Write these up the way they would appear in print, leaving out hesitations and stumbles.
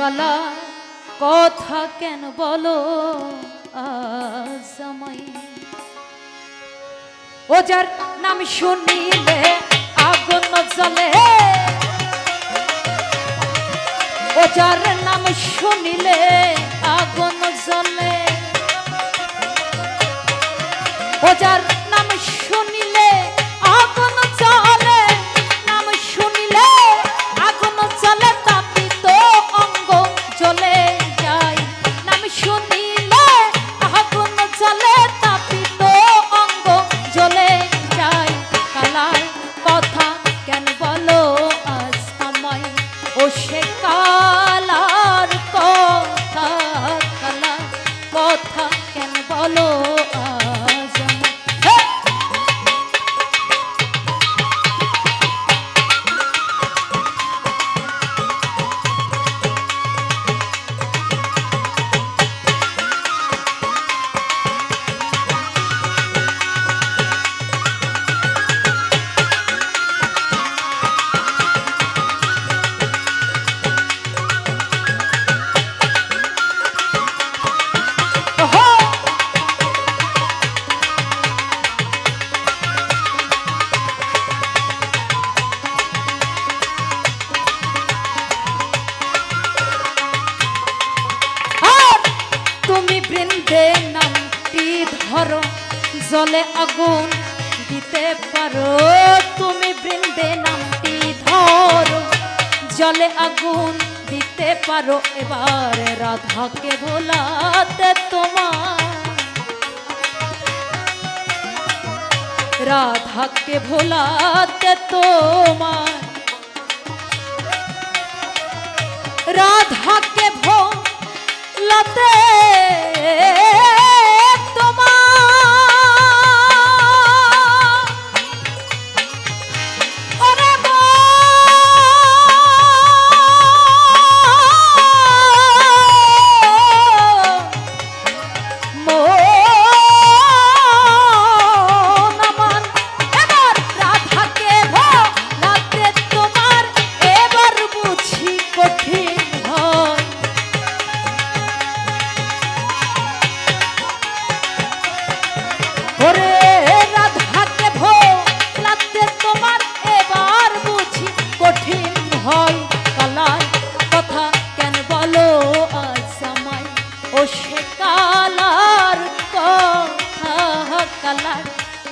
কালা কথা কেন বলো আজ আমায় ও যার নাম শুনিলে আগুন জ্বলে ও যার নাম শুনিলে আগুন জ্বলে ও যার নাম শুনিলে আগুন জ্বলে নাম শুনিলে আগুন জ্বলে তাপিত অঙ্গ জ্বলে যায় নাম শুনিলে আগুন জ্বলে তাপিত অঙ্গ জ্বলে যায় কালার কথা কেন বলো আজ আমায় ও সে কালার কথা কালার কথা কেন বলো আজ জলে আগুন দিতে পারো তুমি বৃন্দে নামটি ধরো জলে আগুন দিতে পারো এবার রাধাকে ভোলাতে তোমার রাধাকে ভোলাতে তোমার রাধাকে ভোলাতে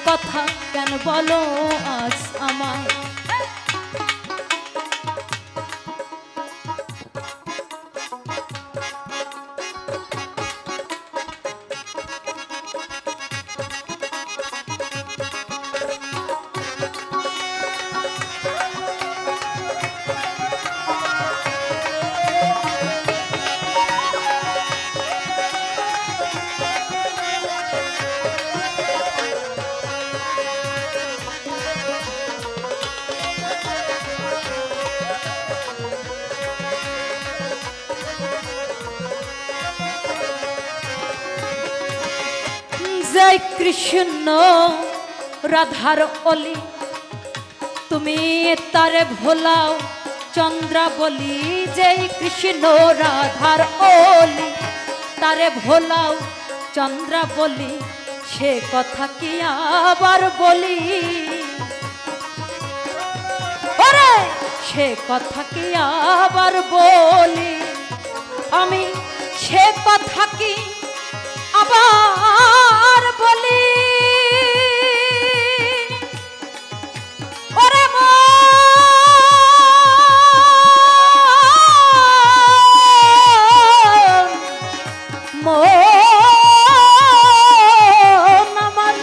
কথা কেন বলো আজ আমায় জয় কৃষ্ণ রাধার অলি তুমি তারে ভোলাও চন্দ্রাবলী জয় কৃষ্ণ রাধার অলি তারে ভোলাও চন্দ্রাবলী সে কথা কি আবার বলি ওরে সে কথা কি আবার বলি আমি সে কথা কি আবার বলি ওরে মন আমার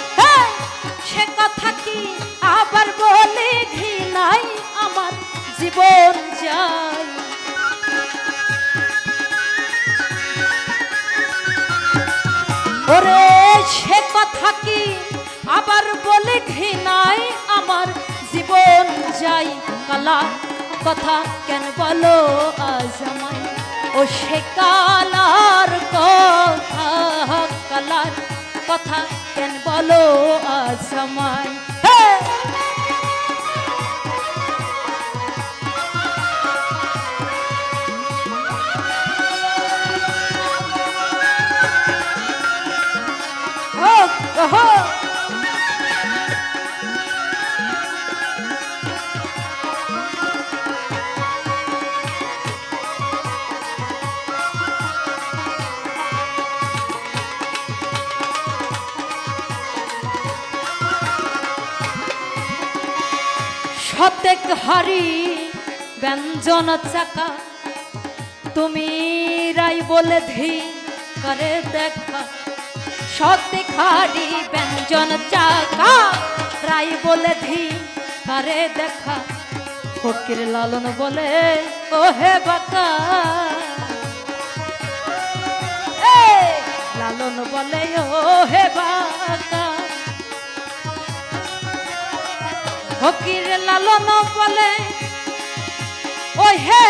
সে কথা কি আবার বলি ঘৃণাই আমার জীবন যায় ওরে সে কথা কি আবার বলে ঘৃণায় আমার জীবন যাই কালা কথা কেন বলো আজ আমায় ও সে কালার কথা কালার কথা কেন বলো আজ আমায় ওহো শতেক হারি ব্যঞ্জন চাকা তুমি রাই বলে ধি করে দেখা শতেক হারি ব্যঞ্জন চাকা রাই বলে ধি করে দেখা ফকির লালন বলে ও হে বাকা লালন বলে ও হে বাকা ফকির লালন বলে ও হে